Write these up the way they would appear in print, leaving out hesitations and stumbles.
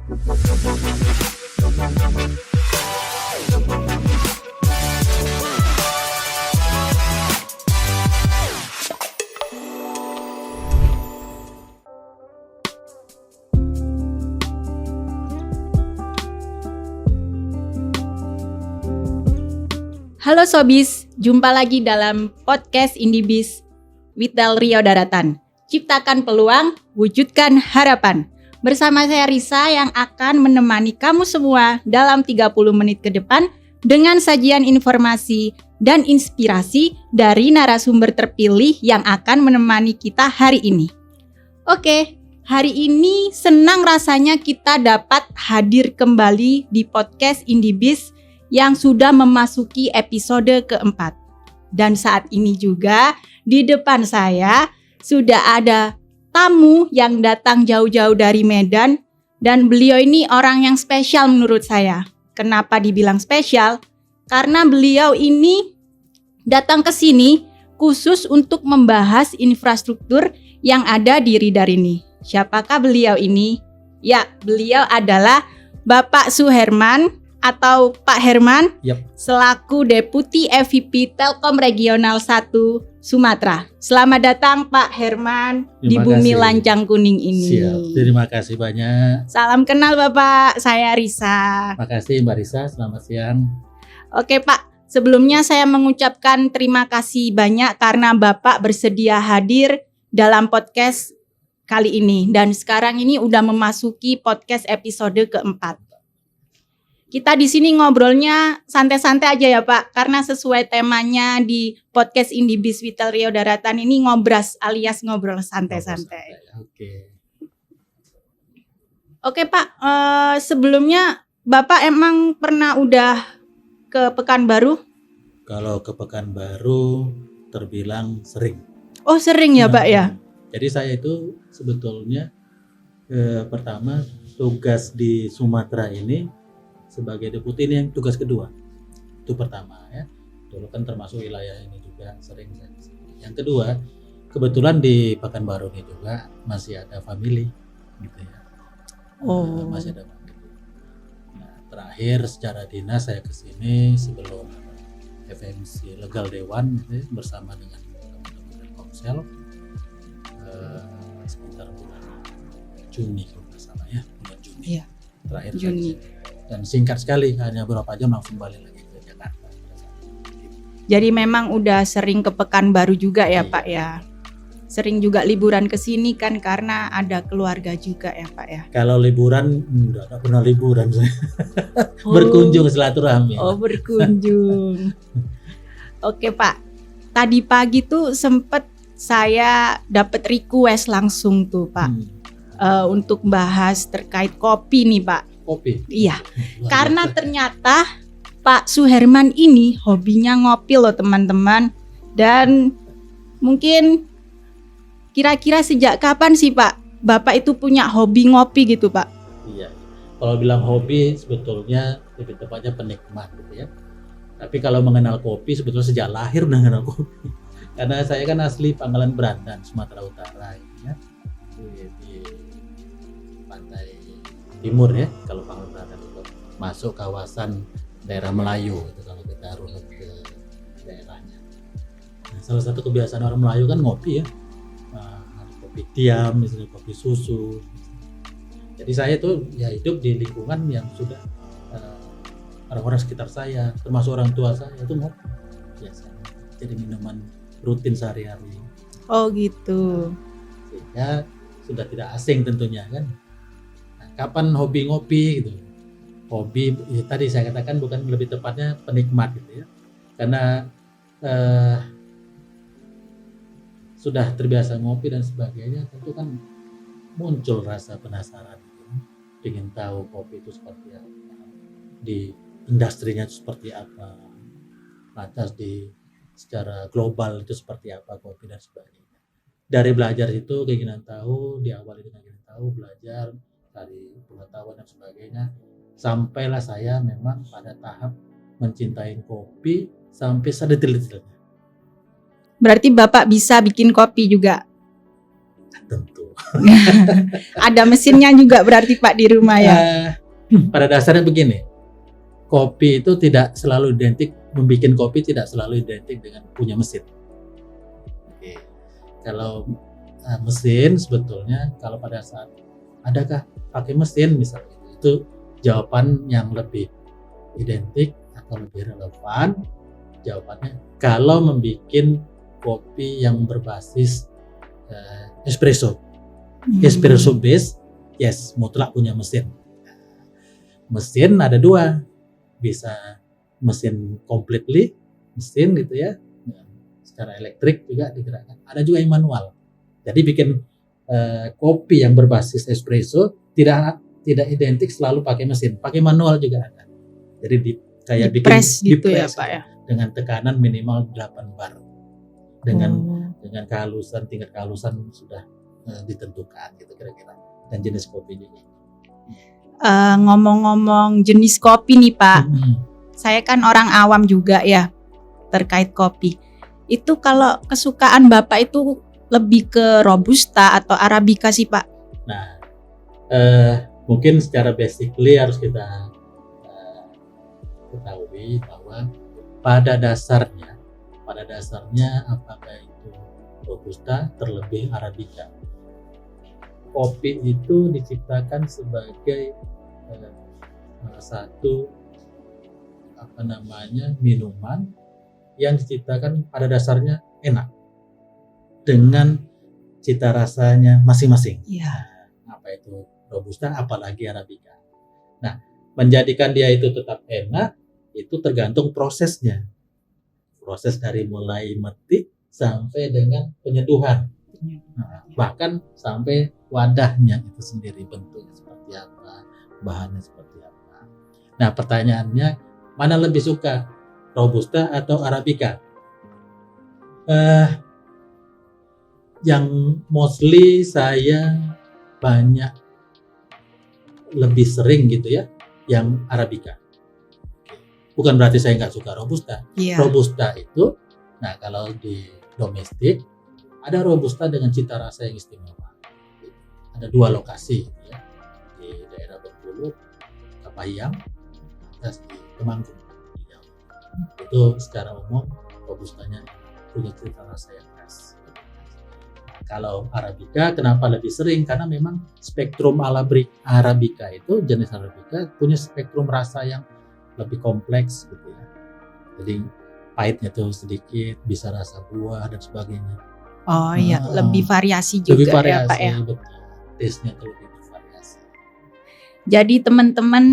Halo Sobis, jumpa lagi dalam podcast Indibis with Del Rio Daratan. Ciptakan peluang, wujudkan harapan. Bersama saya Risa yang akan menemani kamu semua dalam 30 menit ke depan dengan sajian informasi dan inspirasi dari narasumber terpilih yang akan menemani kita hari ini. Oke, hari ini senang rasanya kita dapat hadir kembali di podcast Indibis yang sudah memasuki episode keempat. Dan saat ini juga di depan saya sudah ada tamu yang datang jauh-jauh dari Medan. Dan beliau ini orang yang spesial menurut saya. Kenapa dibilang spesial? Karena beliau ini datang ke sini khusus untuk membahas infrastruktur yang ada di Ridar ini. Siapakah beliau ini? Ya, beliau adalah Bapak Suherman atau Pak Herman, selaku Deputi EVP Telkom Regional 1 Sumatera. Selamat datang Pak Herman di bumi lancang kuning ini. Siap, terima kasih banyak. Salam kenal Bapak, saya Risa. Terima kasih Mbak Risa, selamat siang. Oke Pak, sebelumnya saya mengucapkan terima kasih banyak karena Bapak bersedia hadir dalam podcast kali ini. Dan sekarang ini udah memasuki podcast episode keempat. Kita di sini ngobrolnya santai-santai aja ya Pak, karena sesuai temanya di podcast Indibis with Del Rio Daratan ini ngobras alias ngobrol santai-santai. Oke Pak, sebelumnya Bapak emang pernah udah ke Pekanbaru? Kalau ke Pekanbaru terbilang sering. Oh sering ya Pak ya? Jadi saya itu sebetulnya pertama tugas di Sumatera ini sebagai deputi ini yang tugas kedua. Itu pertama ya. Dulu kan termasuk wilayah ini juga sering saya di sini. Yang kedua, kebetulan di Pekanbaru ini juga masih ada family gitu ya. Masih ada family. Nah, terakhir secara dinas saya ke sini sebelum FMC Legal Dewan gitu ya, bersama dengan teman-teman Komsel sekitar bulan Juni kalau nggak salah ya, bulan Juni. Iya. Terakhir Juni. Dan singkat sekali, hanya beberapa jam langsung balik lagi ke Jakarta. Jadi memang udah sering ke Pekanbaru juga ya Pak ya? Sering juga liburan ke sini kan karena ada keluarga juga ya Pak ya? Kalau liburan, enggak pernah liburan saya. Berkunjung silaturahmi. Oh berkunjung. Oke Pak, tadi pagi tuh sempet saya dapat request langsung tuh Pak. Untuk bahas terkait kopi nih Pak. Kopi? Iya, karena ternyata Pak Suherman ini hobinya ngopi loh teman-teman. Dan mungkin kira-kira sejak kapan sih Pak Bapak itu punya hobi ngopi gitu Pak? Iya, kalau bilang hobi sebetulnya lebih tepatnya penikmat gitu ya. Tapi kalau mengenal kopi sebetulnya sejak lahir udah mengenal kopi. Karena saya kan asli Pangkalan Berandan, Sumatera Utara ya. Di pantai timur ya, kalau Pangkalan Berandan itu masuk kawasan daerah Melayu itu kalau kita runut ke daerahnya. Nah, salah satu kebiasaan orang Melayu kan ngopi ya, kopi tiam, misalnya kopi susu. Jadi saya tuh ya hidup di lingkungan yang sudah orang-orang sekitar saya, termasuk orang tua saya itu ngopi biasanya. Jadi minuman rutin sehari-hari. Oh gitu. Sehingga sudah tidak asing tentunya kan. Kapan hobi ngopi gitu? Hobi ya, tadi saya katakan bukan, lebih tepatnya penikmat gitu ya. Karena sudah terbiasa ngopi dan sebagainya, tentu kan muncul rasa penasaran gitu. Ingin tahu kopi itu seperti apa, di industrinya itu seperti apa, lantas di secara global itu seperti apa kopi dan sebagainya. Dari belajar itu keinginan tahu, diawali dengan keinginan tahu, belajar dari pengetahuan dan sebagainya, sampailah saya memang pada tahap mencintai kopi sampai sedetil-detilnya. Berarti Bapak bisa bikin kopi juga? Tentu. Ada mesinnya juga berarti Pak di rumah ya. Pada dasarnya begini, kopi itu tidak selalu identik, membuat kopi tidak selalu identik dengan punya mesin. Oke. Kalau mesin sebetulnya kalau pada saat adakah pakai mesin misalnya, itu jawaban yang lebih identik atau lebih relevan. Jawabannya kalau membuat kopi yang berbasis espresso base, yes, mutlak punya mesin. Mesin ada dua, bisa mesin completely mesin gitu ya, secara elektrik juga digerakkan. Ada juga yang manual. Jadi bikin kopi yang berbasis espresso tidak identik selalu pakai mesin, pakai manual juga ada. Jadi kayak bikin gitu ya Pak ya, dengan tekanan minimal 8 bar, dengan tingkat kehalusan sudah ditentukan gitu kira-kira, dan jenis kopi juga. Ngomong-ngomong jenis kopi nih Pak, saya kan orang awam juga ya terkait kopi. Itu kalau kesukaan Bapak itu lebih ke Robusta atau Arabica sih Pak? Nah, mungkin secara basically harus kita ketahui bahwa pada dasarnya apakah itu Robusta terlebih Arabica, kopi itu diciptakan sebagai satu minuman yang diciptakan pada dasarnya enak dengan cita rasanya masing-masing. Iya. Apa itu Robusta, apalagi Arabica. Nah, menjadikan dia itu tetap enak itu tergantung prosesnya. Proses dari mulai metik sampai dengan penyeduhan. Nah, bahkan sampai wadahnya itu sendiri, bentuknya seperti apa, bahannya seperti apa. Nah, pertanyaannya, mana lebih suka, Robusta atau Arabica? Yang mostly saya banyak lebih sering gitu ya, yang Arabica. Bukan berarti saya nggak suka Robusta. Yeah. Robusta itu, nah kalau di domestik ada Robusta dengan cita rasa yang istimewa. Ada 2 lokasi ya, di daerah Bengkulu, Kapahiyang, di Temanggung. Itu secara umum Robustanya punya cita rasa yang khas. Kalau Arabica kenapa lebih sering? Karena memang spektrum Arabica itu, jenis Arabica punya spektrum rasa yang lebih kompleks gitu ya. Jadi pahitnya tuh sedikit, bisa rasa buah dan sebagainya. Oh iya, lebih variasi juga lebih variasi, ya Pak ya. Betul. Taste-nya tuh lebih bervariasi. Jadi teman-teman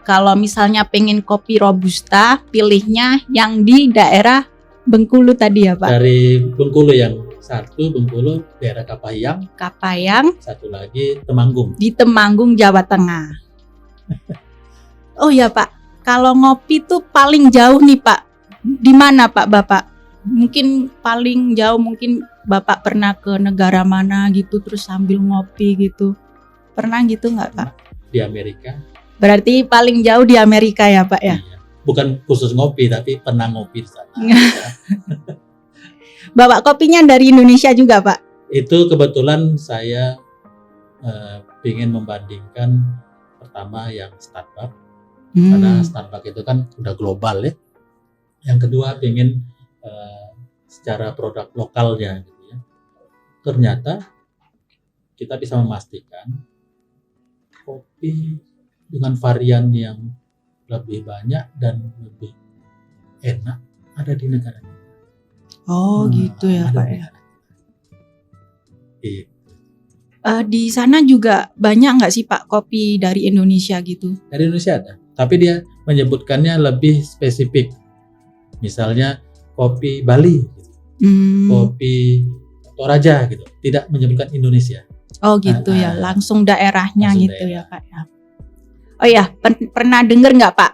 kalau misalnya pengen kopi Robusta, pilihnya yang di daerah Bengkulu tadi ya Pak. Dari Bengkulu, yang satu Bengkulu daerah Kapahiyang, satu lagi Temanggung. Di Temanggung, Jawa Tengah. Oh ya Pak, kalau ngopi tuh paling jauh nih Pak, di mana Pak Bapak? Mungkin paling jauh, mungkin Bapak pernah ke negara mana gitu terus sambil ngopi gitu. Pernah gitu nggak Pak? Di Amerika. Berarti paling jauh di Amerika ya Pak ya? Iya. Bukan khusus ngopi, tapi pernah ngopi di sana. Bapak kopinya dari Indonesia juga Pak? Itu kebetulan saya ingin membandingkan pertama yang Starbucks. Karena Starbucks itu kan udah global ya. Yang kedua pengen secara produk lokalnya gitu ya. Ternyata kita bisa memastikan kopi dengan varian yang lebih banyak dan lebih enak ada di negara kita. Oh gitu ya Pak ya. Iya. Di sana juga banyak nggak sih Pak kopi dari Indonesia gitu? Dari Indonesia ada, tapi dia menyebutkannya lebih spesifik. Misalnya kopi Bali, gitu. Kopi Toraja gitu, tidak menyebutkan Indonesia. Oh gitu ya, langsung daerahnya langsung gitu daerah. Ya Pak ya. Oh ya, pernah dengar nggak Pak?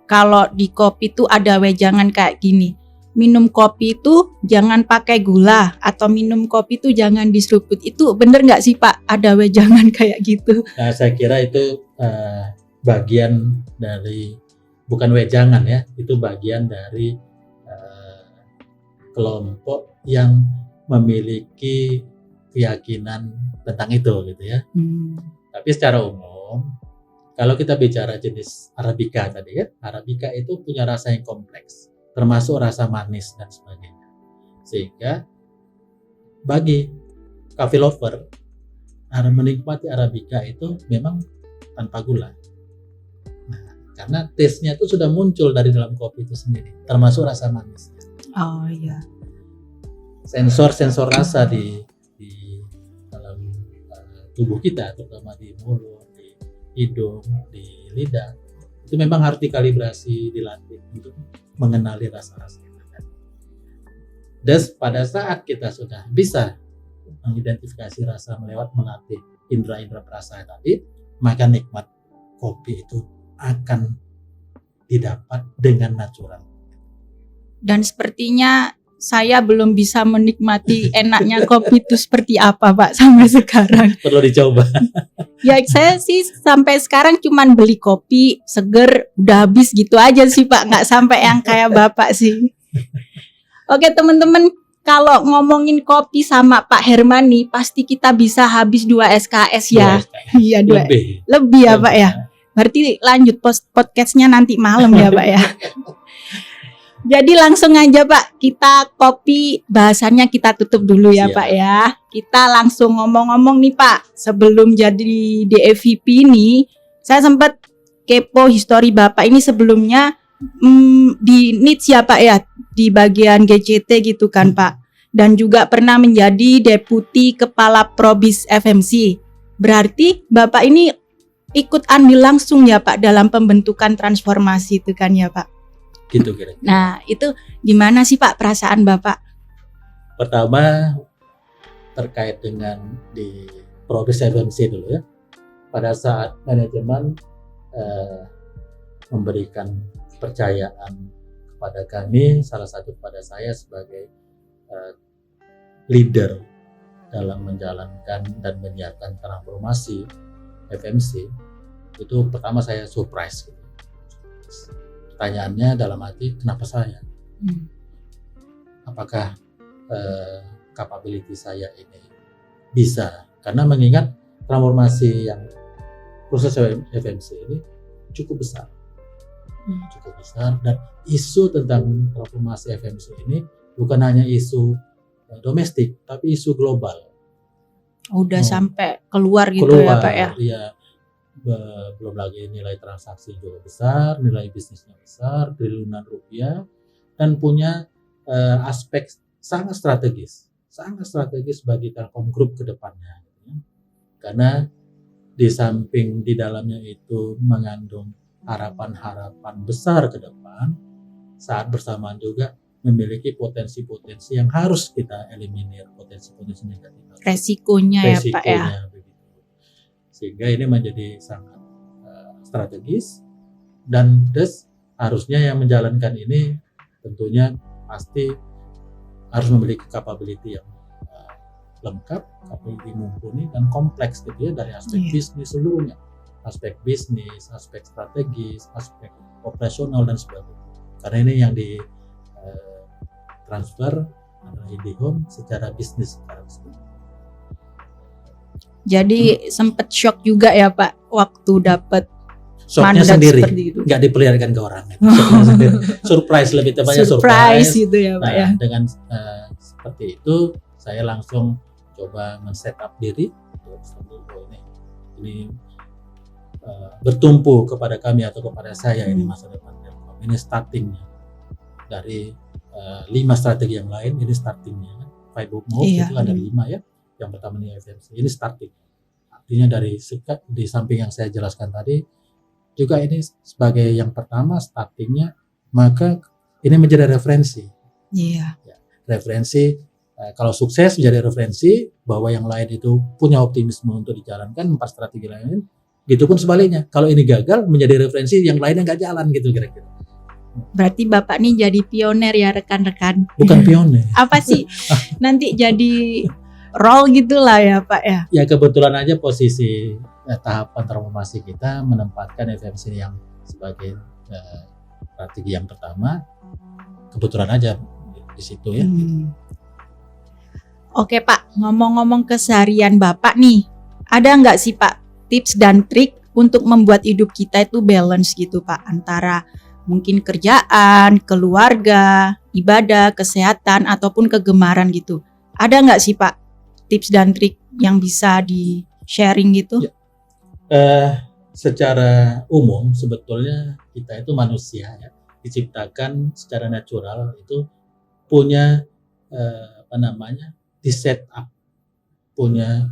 Kalau di kopi tuh ada wejangan kayak gini. Minum kopi itu jangan pakai gula, atau minum kopi itu jangan diseruput. Itu bener nggak sih Pak? Ada wejangan kayak gitu? Nah, saya kira itu bagian dari, bukan wejangan ya, itu bagian dari kelompok yang memiliki keyakinan tentang itu gitu ya. Tapi secara umum kalau kita bicara jenis Arabica tadi ya, Arabica itu punya rasa yang kompleks, termasuk rasa manis dan sebagainya. Sehingga bagi coffee lover, menikmati Arabica itu memang tanpa gula. Nah, karena taste-nya itu sudah muncul dari dalam kopi itu sendiri, termasuk rasa manis. Oh iya. Sensor rasa di dalam tubuh kita, terutama di mulut, di hidung, di lidah, itu memang harus dikalibrasi, dilatih untuk mengenali rasa-rasa itu. Dan pada saat kita sudah bisa mengidentifikasi rasa melatih indera-indera perasa tadi, maka nikmat kopi itu akan didapat dengan natural. Dan sepertinya saya belum bisa menikmati enaknya kopi itu seperti apa Pak sampai sekarang. Perlu dicoba. Ya saya sih sampai sekarang cuman beli kopi seger udah habis gitu aja sih Pak, nggak sampai yang kayak Bapak sih. Oke teman-teman, kalau ngomongin kopi sama Pak Hermani pasti kita bisa habis 2 SKS ya. Iya 2. Lebih ya Pak ya. Berarti lanjut podcastnya nanti malam ya Pak ya. Jadi langsung aja Pak, kita kopi bahasannya kita tutup dulu ya. Siap. Pak ya. Kita langsung ngomong-ngomong nih Pak, sebelum jadi DFVP ini, saya sempat kepo histori Bapak ini sebelumnya di NITS ya Pak ya, di bagian GCT gitu kan Pak. Dan juga pernah menjadi Deputi Kepala Probis FMC. Berarti Bapak ini ikut andil langsung ya Pak dalam pembentukan transformasi itu kan ya Pak? Gitu kira-kira. Nah itu gimana sih Pak perasaan Bapak? Pertama terkait dengan di Probis FMC dulu ya. Pada saat manajemen memberikan kepercayaan kepada kami, salah satu kepada saya sebagai leader dalam menjalankan dan menyiapkan transformasi FMC, itu pertama saya surprise gitu. Pertanyaannya dalam arti kenapa saya? Apakah capability saya ini bisa? Karena mengingat transformasi yang proses FMC ini cukup besar, dan isu tentang transformasi FMC ini bukan hanya isu domestik, tapi isu global. Udah sampai keluar gitu ya Pak ya? Iya. Belum lagi nilai transaksi juga besar, nilai bisnisnya besar, triliunan rupiah, dan punya aspek sangat strategis bagi Telkom Group ke depannya. Karena di samping di dalamnya itu mengandung harapan-harapan besar ke depan, saat bersamaan juga memiliki potensi-potensi yang harus kita eliminir, potensi-potensi negatif. Resikonya ya Pak ya. Sehingga ini menjadi sangat strategis, dan harusnya yang menjalankan ini tentunya pasti harus memiliki capability yang lengkap, capability mumpuni dan kompleks gitu ya, dari aspek bisnis seluruhnya, aspek bisnis, aspek strategis, aspek operasional dan sebagainya. Karena ini yang di transfer adalah IndiHome secara bisnis secara resmi. Jadi sempet shock juga ya Pak waktu dapat shocknya mandat sendiri, seperti itu. nggak diperlihatkan ke orang. Surprise lebih tepatnya surprise gitu ya Pak ya. Dengan seperti itu saya langsung coba men-setup diri ini bertumpu kepada kami atau kepada saya ini masa depan Telkom. Ini startingnya dari 5 strategi yang lain, ini startingnya. 5 move itu ada 5 ya. Yang pertama ini FMC, ini starting. Artinya di samping yang saya jelaskan tadi, juga ini sebagai yang pertama startingnya, maka ini menjadi referensi. Iya. Ya, referensi, kalau sukses menjadi referensi bahwa yang lain itu punya optimisme untuk dijalankan 4 strategi lain. Gitu pun sebaliknya, kalau ini gagal menjadi referensi yang lainnya nggak jalan gitu kira-kira. Berarti Bapak nih jadi pioner ya rekan-rekan. Bukan pioner. Apa sih? Nanti jadi role gitulah ya Pak ya. Ya kebetulan aja posisi tahapan transformasi kita menempatkan FMC yang sebagai strategi yang pertama. Kebetulan aja di situ ya. Oke Pak, ngomong-ngomong keseharian Bapak nih, ada nggak sih Pak tips dan trik untuk membuat hidup kita itu balance gitu Pak, antara mungkin kerjaan, keluarga, ibadah, kesehatan, ataupun kegemaran gitu. Ada nggak sih Pak tips dan trik yang bisa di-sharing gitu? Ya. Secara umum sebetulnya kita itu manusia ya, diciptakan secara natural itu punya di set up, punya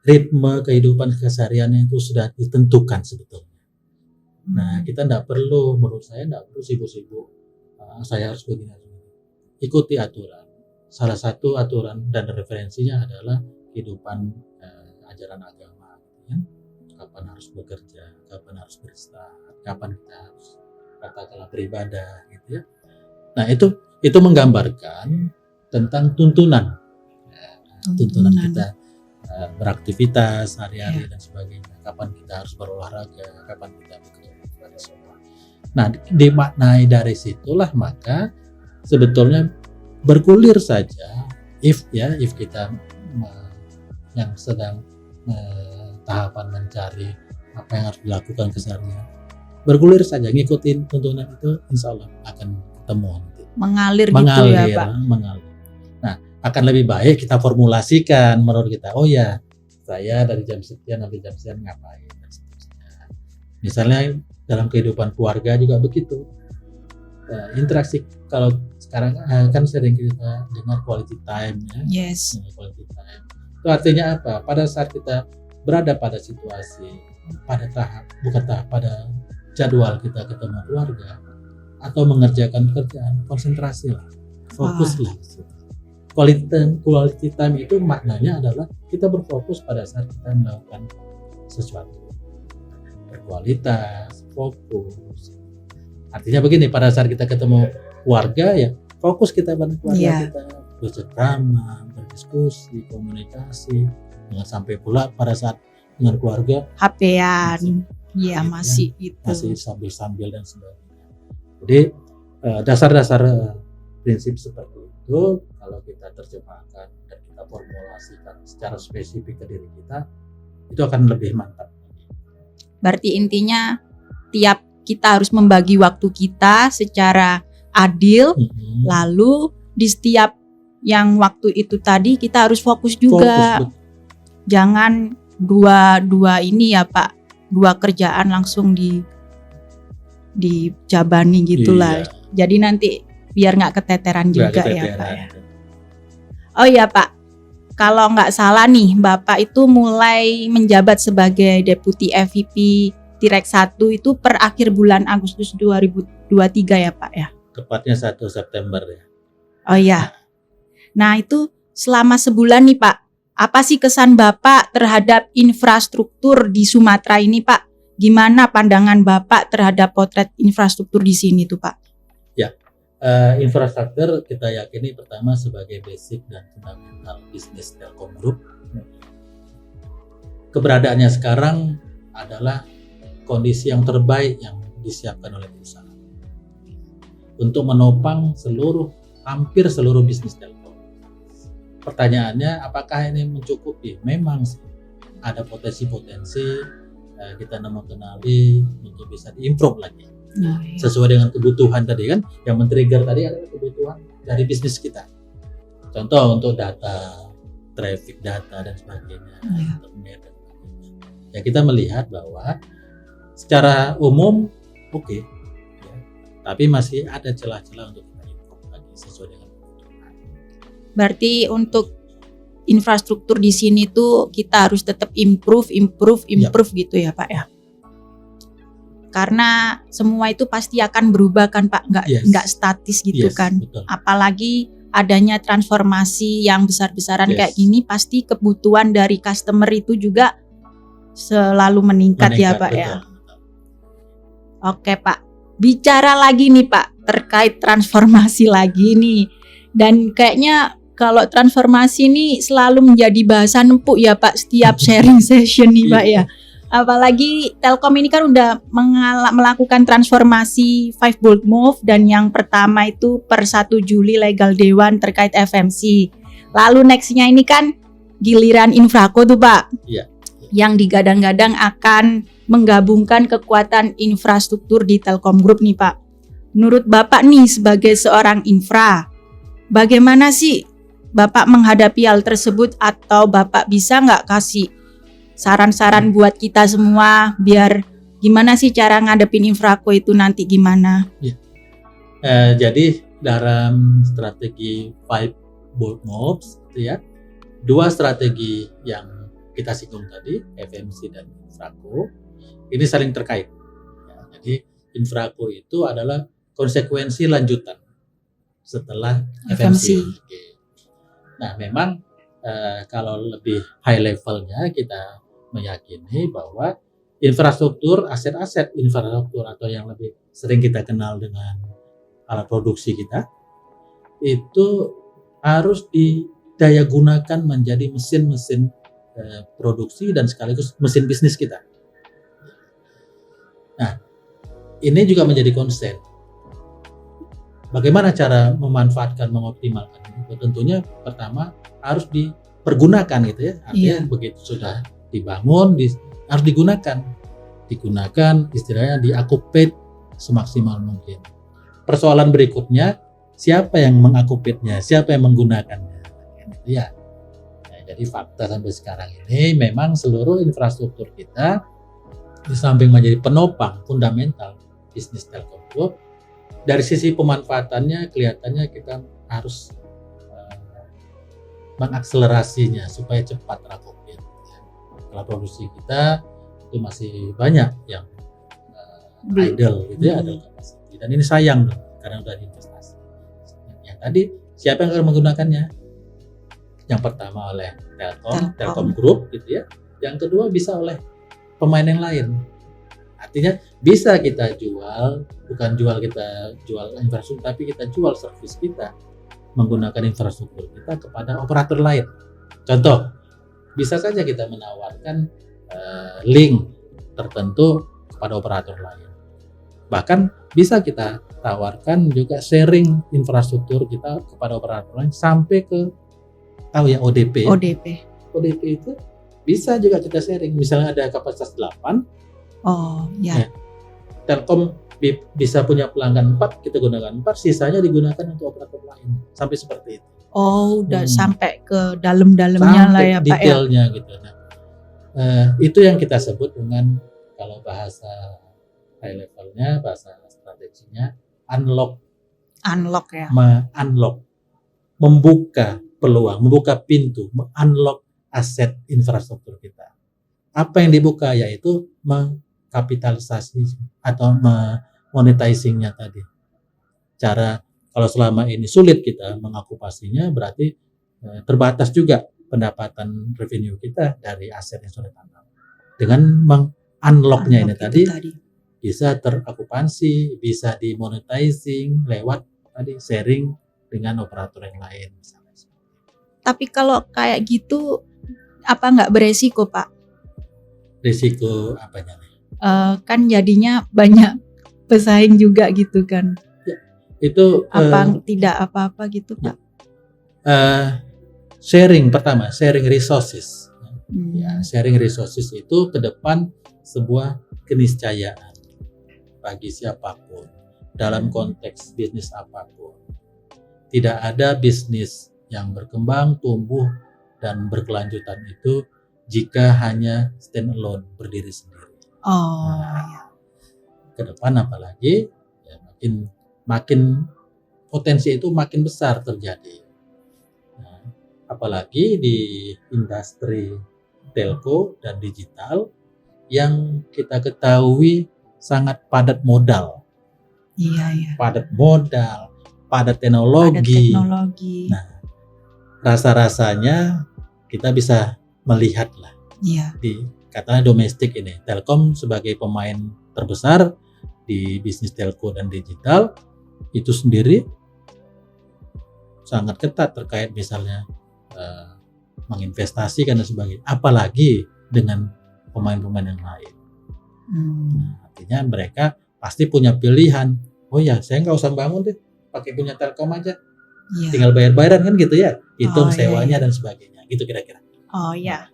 ritme kehidupan kesehariannya itu sudah ditentukan sebetulnya. Nah, kita menurut saya tidak perlu sibuk-sibuk. Saya harus begini. Ikuti aturan. Salah satu aturan dan referensinya adalah kehidupan ajaran agama. Ya. Kapan harus bekerja, kapan harus beristirahat, kapan kita harus katakanlah beribadah, gitu ya. Nah, itu menggambarkan tentang tuntunan kita beraktivitas hari-hari dan sebagainya. Kapan kita harus berolahraga, kapan kita bekerja pada semua. Nah, dimaknai dari situlah maka sebetulnya bergulir saja if kita yang sedang tahapan mencari apa yang harus dilakukan keseharian, bergulir saja ngikutin tuntunan itu, insya Allah akan ketemu nanti. Mengalir gitu ya Pak. Mengalir. Nah, akan lebih baik kita formulasikan menurut kita, oh ya saya dari jam sekian sampai jam sekian ngapain dan seterusnya. Misalnya dalam kehidupan keluarga juga begitu. Interaksi kalau sekarang kan sering kita dengar quality time ya. Yes. Quality time. Itu artinya apa? Pada saat kita berada pada situasi, pada jadwal kita ketemu keluarga atau mengerjakan pekerjaan, konsentrasilah, fokuslah. Quality time itu maknanya adalah kita berfokus pada saat kita melakukan sesuatu, berkualitas, fokus. Artinya begini, pada saat kita ketemu keluarga ya fokus kita pada keluarga kita, bercengkrama, berdiskusi, komunikasi. Jangan sampai pula pada saat dengan keluarga HP-an, masih sambil dan sebagainya. Jadi dasar-dasar prinsip seperti itu kalau kita terjemahkan dan kita formulasikan secara spesifik ke diri kita, itu akan lebih mantap. Berarti intinya tiap kita harus membagi waktu kita secara adil, lalu di setiap yang waktu itu tadi kita harus fokus juga. Jangan dua ini ya Pak, dua kerjaan langsung dijabani gitulah. Jadi nanti biar nggak keteteran juga ya Pak ya. Oh iya Pak, kalau nggak salah nih Bapak itu mulai menjabat sebagai Deputi FVP Tirek 1 itu per akhir bulan Agustus 2023 ya Pak ya? Tepatnya 1 September ya. Oh iya. Nah itu selama sebulan nih Pak, apa sih kesan Bapak terhadap infrastruktur di Sumatera ini Pak? Gimana pandangan Bapak terhadap potret infrastruktur di sini tuh Pak? Ya, infrastruktur kita yakini pertama sebagai basic dan fundamental bisnis Telkom Group. Keberadaannya sekarang adalah kondisi yang terbaik yang disiapkan oleh perusahaan untuk menopang hampir seluruh bisnis Telkom. Pertanyaannya, apakah ini mencukupi? Memang sih, ada potensi-potensi kita kenali untuk bisa diimprove lagi. Sesuai dengan kebutuhan tadi kan, yang men-trigger tadi adalah kebutuhan dari bisnis kita. Contoh untuk data, traffic data dan sebagainya, internet dan sebagainya. Ya kita melihat bahwa secara umum oke, ya, tapi masih ada celah-celah untuk kita improve lagi sesuai dengan kebutuhan. Berarti untuk infrastruktur di sini tuh kita harus tetap improve gitu ya Pak ya. Karena semua itu pasti akan berubah kan Pak, nggak statis gitu kan. Betul. Apalagi adanya transformasi yang besar-besaran kayak gini, pasti kebutuhan dari customer itu juga selalu meningkat ya Pak, betul. Ya. Oke Pak, bicara lagi nih Pak terkait transformasi lagi nih, dan kayaknya kalau transformasi ini selalu menjadi bahasan empuk ya Pak setiap sharing session nih Pak ya. Apalagi Telkom ini kan udah melakukan transformasi 5 bold move, dan yang pertama itu per 1 Juli legal dewan terkait FMC. Lalu nextnya ini kan giliran Infraco tuh Pak. Iya. Yang digadang-gadang akan menggabungkan kekuatan infrastruktur di Telkom Group nih Pak. Menurut Bapak nih sebagai seorang infra, bagaimana sih Bapak menghadapi hal tersebut, atau Bapak bisa nggak kasih saran-saran buat kita semua biar gimana sih cara ngadepin Infraco itu nanti gimana? Jadi dalam strategi 5 bold moves gitu ya, 2 strategi yang kita singgung tadi, FMC dan Infraco, ini saling terkait. Ya, jadi Infraco itu adalah konsekuensi lanjutan setelah FMC. Oke. Nah, memang kalau lebih high levelnya kita meyakini bahwa infrastruktur, aset-aset infrastruktur atau yang lebih sering kita kenal dengan alat produksi kita itu harus didaya gunakan menjadi mesin-mesin produksi dan sekaligus mesin bisnis kita. Nah, ini juga menjadi konsen. Bagaimana cara memanfaatkan, mengoptimalkan itu? Tentunya pertama harus dipergunakan gitu ya. Artinya begitu sudah dibangun, harus digunakan istilahnya diakupate semaksimal mungkin. Persoalan berikutnya, siapa yang mengakupitnya, siapa yang menggunakannya, ya. Nah, jadi fakta sampai sekarang ini memang seluruh infrastruktur kita di samping menjadi penopang fundamental bisnis Telkom Group, dari sisi pemanfaatannya kelihatannya kita harus mengakselerasinya supaya cepat terakupit. Kalau produksi kita itu masih banyak yang idle gitu ya, idle capacity, dan ini sayang dong karena udah diinvestasi. Yang tadi siapa yang akan menggunakannya? Yang pertama oleh Telkom Group gitu ya. Yang kedua bisa oleh pemain yang lain. Artinya bisa kita jual, bukan kita jual infrastruktur, tapi kita jual servis kita menggunakan infrastruktur kita kepada operator lain. Contoh, bisa saja kita menawarkan link tertentu kepada operator lain. Bahkan bisa kita tawarkan juga sharing infrastruktur kita kepada operator lain sampai ke ODP. ODP itu bisa juga kita sharing. Misalnya ada kapasitas 8. Telkom bisa punya pelanggan 4, kita gunakan 4, sisanya digunakan untuk operator lain. Sampai seperti itu. Udah sampai ke dalam-dalamnya lah ya Pak ya. Detailnya gitu. Nah, itu yang kita sebut dengan, kalau bahasa high levelnya, bahasa strateginya, unlock ya. Unlock, membuka peluang, membuka pintu, unlock aset infrastruktur kita. Apa yang dibuka yaitu kapitalisasi atau monetizingnya tadi. Cara, kalau selama ini sulit kita mengokupasinya, berarti terbatas juga pendapatan revenue kita dari aset yang sudah tanam. Dengan unlocknya ini tadi bisa terakupansi, bisa dimonetizing lewat tadi sharing dengan operator yang lain misalnya. Tapi kalau kayak gitu apa nggak beresiko Pak? Risiko apanya nih? Kan jadinya banyak pesaing juga gitu kan. Ya, itu tidak apa-apa gitu Pak. Sharing resources. Ya, sharing resources itu ke depan sebuah keniscayaan bagi siapapun dalam konteks bisnis apapun. Tidak ada bisnis yang berkembang, tumbuh dan berkelanjutan itu jika hanya stand alone, berdiri sendiri. Ke depan apalagi ya makin potensi itu makin besar terjadi. Nah, apalagi di industri telco dan digital yang kita ketahui sangat padat modal. Padat modal, padat teknologi. Nah, rasa-rasanya kita bisa melihat lah. Di katanya domestik ini, Telkom sebagai pemain terbesar di bisnis telco dan digital itu sendiri sangat ketat terkait misalnya menginvestasikan dan sebagainya, apalagi dengan pemain-pemain yang lain. Nah, artinya mereka pasti punya pilihan. Oh ya, saya nggak usah bangun deh, pakai punya Telkom aja. Iya. tinggal bayar-bayaran kan gitu ya, hitung Oh, iya, sewanya iya. dan sebagainya, gitu kira-kira. Oh ya,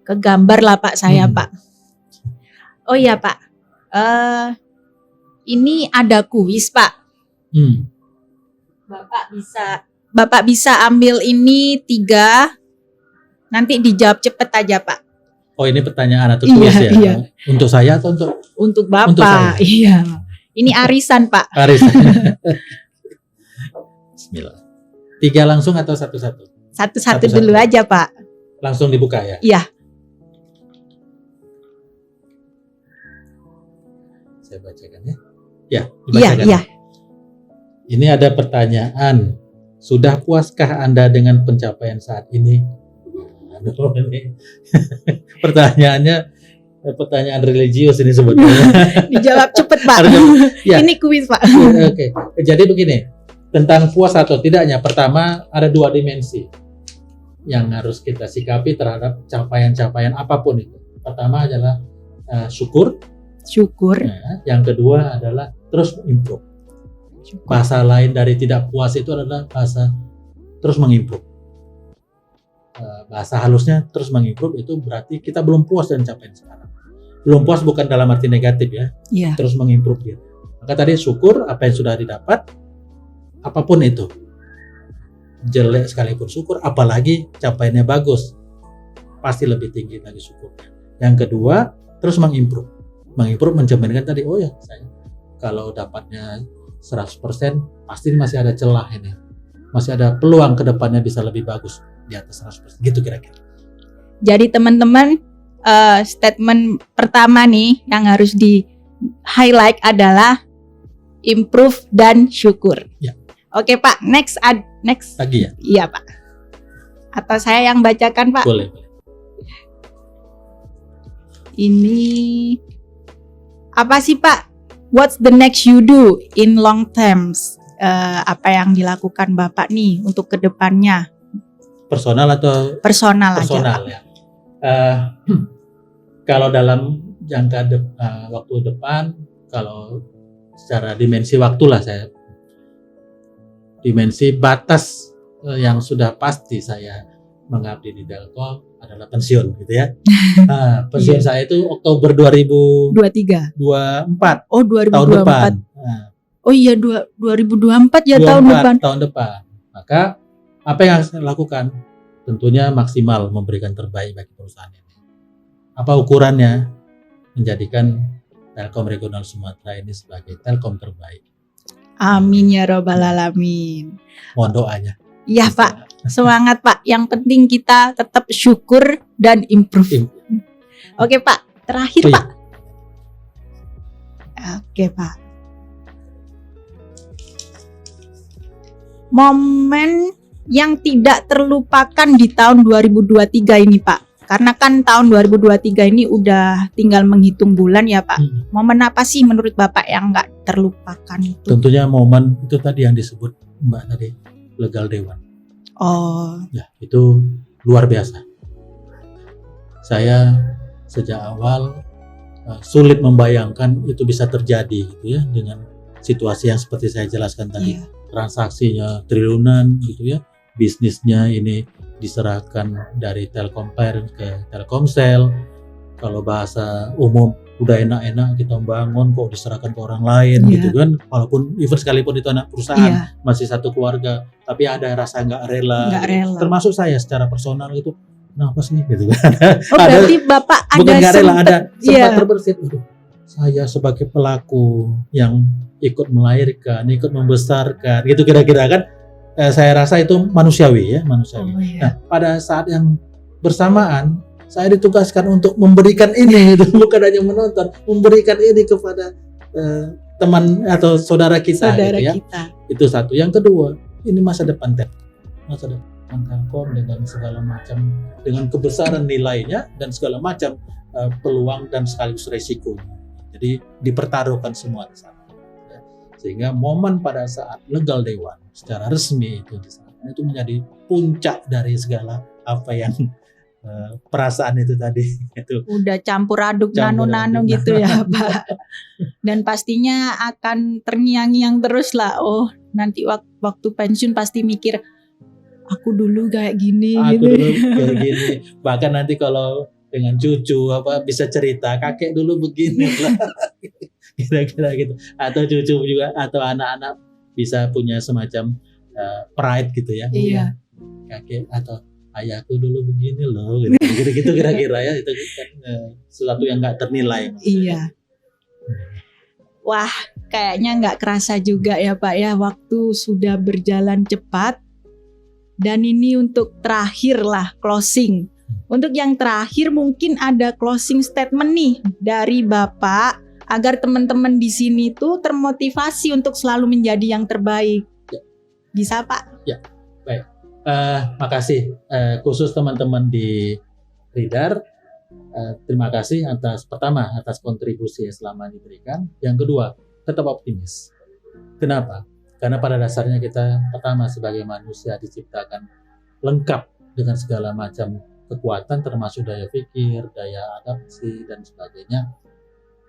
kegambar lah Pak saya Pak. Oh iya Pak, ini ada kuis Pak. Hmm. Bapak bisa ambil ini 3, nanti dijawab cepet aja Pak. Oh ini pertanyaan atau Iya, tulis ya? iya. Untuk saya atau untuk Untuk Bapak, Untuk saya. iya. Ini arisan Pak. Aris? Bismillah. 3 langsung atau satu-satu? Satu-satu Satu-satu. dulu aja Pak. Langsung dibuka ya? Iya. Saya bacakan ya. Ya, Iya, dibacakan. iya. Ini ada pertanyaan. Sudah puaskah Anda dengan pencapaian saat ini? Aduh, ini pertanyaannya pertanyaan religius ini sebetulnya. Dijawab cepet Pak. Ya. Ini kuis Pak. Oke. Jadi begini, tentang puas atau tidaknya, pertama ada 2 dimensi yang harus kita sikapi terhadap capaian-capaian apapun itu. Pertama adalah syukur. Syukur. Ya. Yang kedua adalah terus improve. Bahasa lain dari tidak puas itu adalah bahasa terus mengimprove. Bahasa halusnya terus mengimprove itu berarti kita belum puas dengan capaian sekarang. Belum puas bukan dalam arti negatif ya, Iya. terus mengimprove gitu. Maka tadi syukur apa yang sudah didapat, apapun itu. Jelek sekalipun syukur, apalagi capaiannya bagus, pasti lebih tinggi lagi syukurnya. Yang kedua, terus mengimprove. Mengimprove mencerminkan tadi, oh ya saya kalau dapatnya 100% pasti masih ada celah ini. Masih ada peluang ke depannya bisa lebih bagus di atas 100%. Gitu kira-kira. Jadi teman-teman, statement pertama nih yang harus di highlight adalah improve dan syukur. Ya. Oke Pak, next. Lagi ya? Iya Pak. Atau saya yang bacakan Pak. Boleh. Ini apa sih Pak? What's the next you do in long terms? Apa yang dilakukan Bapak nih untuk kedepannya? Personal atau Personal aja personal Pak. ya? Kalau dalam jangka waktu depan, kalau secara dimensi waktu lah saya, dimensi batas yang sudah pasti saya mengabdi di Telkom adalah pensiun gitu ya. Pensiun saya itu Oktober 2024 23. Oh, tahun 2024. depan. Oh iya 2024 ya tahun depan. Tahun depan. Maka apa yang harus saya lakukan? Tentunya maksimal memberikan terbaik bagi perusahaan ini. Apa ukurannya? Menjadikan Telkom Regional Sumatera ini sebagai Telkom terbaik. Amin ya robbal alamin. Mohon doanya. Iya Pak, semangat Pak. Yang penting kita tetap syukur dan improve. Oke Pak, terakhir Oh, iya. Pak. Oke Pak. Momen yang tidak terlupakan di tahun 2023 ini Pak. Karena kan tahun 2023 ini udah tinggal menghitung bulan ya Pak. Momen apa sih menurut Bapak yang nggak terlupakan itu? Tentunya momen itu tadi yang disebut Mbak tadi, legal dewan. Oh, Ya, itu luar biasa. Saya sejak awal sulit membayangkan itu bisa terjadi gitu ya, dengan situasi yang seperti saya jelaskan tadi. iya. Transaksinya triliunan gitu ya, bisnisnya ini diserahkan dari Telkom Parent ke Telkomsel. Kalau bahasa umum udah enak-enak kita bangun kok diserahkan ke orang lain Iya. gitu kan, walaupun even sekalipun itu anak perusahaan Iya, masih satu keluarga, tapi ada rasa nggak rela, nggak gitu. rela. Termasuk saya secara personal gitu, kenapa sih gitu kan. Oh, berarti Bapak ada Bukan nggak rela, ada sempat iya. terbersit. Aduh, saya sebagai pelaku yang ikut melahirkan, ikut membesarkan, gitu kira-kira kan. Saya rasa itu manusiawi ya, manusiawi. Oh, iya. Nah, pada saat yang bersamaan saya ditugaskan untuk memberikan ini, gitu. Bukan hanya menonton, memberikan ini kepada teman atau saudara kita, Saudara gitu ya. kita. Itu satu. Yang kedua, ini masa depan Telkom dengan segala macam, dengan kebesaran nilainya dan segala macam peluang dan sekaligus resiko. Jadi dipertaruhkan semua di sana. Ya. Sehingga momen pada saat legal dewan secara resmi itu di sana itu menjadi puncak dari segala apa yang perasaan itu tadi itu. Udah campur aduk Campur nano-nano aduk. gitu ya Pak. Dan pastinya akan terngiang-ngiang terus lah. Oh, nanti waktu pensiun pasti mikir, aku dulu kayak gini. Aku gitu. dulu kayak gini. Bahkan nanti kalau dengan cucu bisa cerita, kakek dulu begini lah. Kira-kira gitu. Atau cucu juga, atau anak-anak bisa punya semacam pride gitu ya. Iya. Kakek atau ayahku dulu begini loh. Gitu kira-kira ya. Itu kan sesuatu yang nggak ternilai. Iya. Wah, kayaknya nggak kerasa juga ya Pak ya, waktu sudah berjalan cepat. Dan ini untuk terakhir lah, closing. Untuk yang terakhir mungkin ada closing statement nih dari Bapak agar teman-teman di sini tuh termotivasi untuk selalu menjadi yang terbaik. Ya. Bisa Pak? Ya, baik. Makasih khusus teman-teman di Reader. Terima kasih atas kontribusi yang selama diberikan. Yang kedua, tetap optimis. Kenapa? Karena pada dasarnya kita pertama sebagai manusia diciptakan lengkap dengan segala macam kekuatan termasuk daya pikir, daya adaptasi dan sebagainya.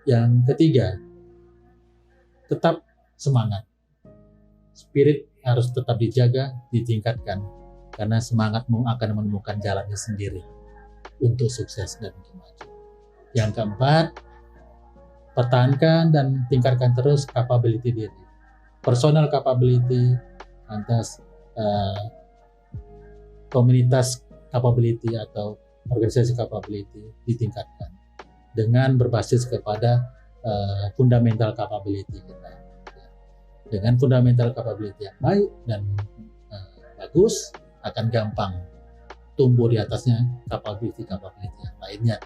Yang ketiga, tetap semangat. Spirit harus tetap dijaga, ditingkatkan karena semangatmu akan menemukan jalannya sendiri untuk sukses dan untuk maju. Yang keempat, pertahankan dan tingkatkan terus capability diri. Personal capability, lantas komunitas capability atau organisasi capability ditingkatkan dengan berbasis kepada fundamental capability kita. Dengan fundamental capability yang baik dan bagus, akan gampang tumbuh di atasnya capability yang lainnya,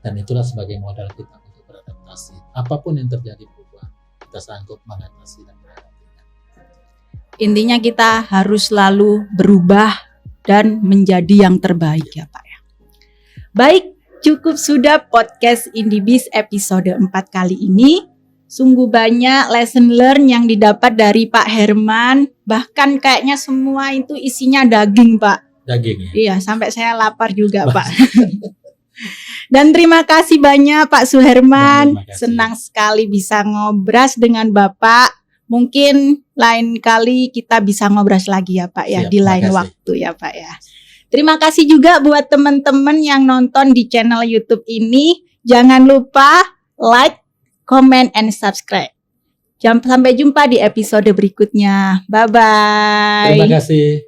dan itulah sebagai modal kita untuk beradaptasi. Apapun yang terjadi berubah, kita sanggup mengatasi dan melewatinya. Intinya kita harus selalu berubah dan menjadi yang terbaik ya Pak ya. Baik, cukup sudah podcast IndiBiz episode 4 kali ini. Sungguh banyak lesson learn yang didapat dari Pak Herman. Bahkan kayaknya semua itu isinya daging Pak. Daging ya? Iya, sampai saya lapar juga Pak. Dan terima kasih banyak Pak Suherman. Senang sekali bisa ngobras dengan Bapak. Mungkin lain kali kita bisa ngobras lagi ya Pak ya. Siap, di lain waktu ya Pak ya. Terima kasih juga buat teman-teman yang nonton di channel YouTube ini. Jangan lupa like, comment, and subscribe. Sampai jumpa di episode berikutnya. Bye-bye. Terima kasih.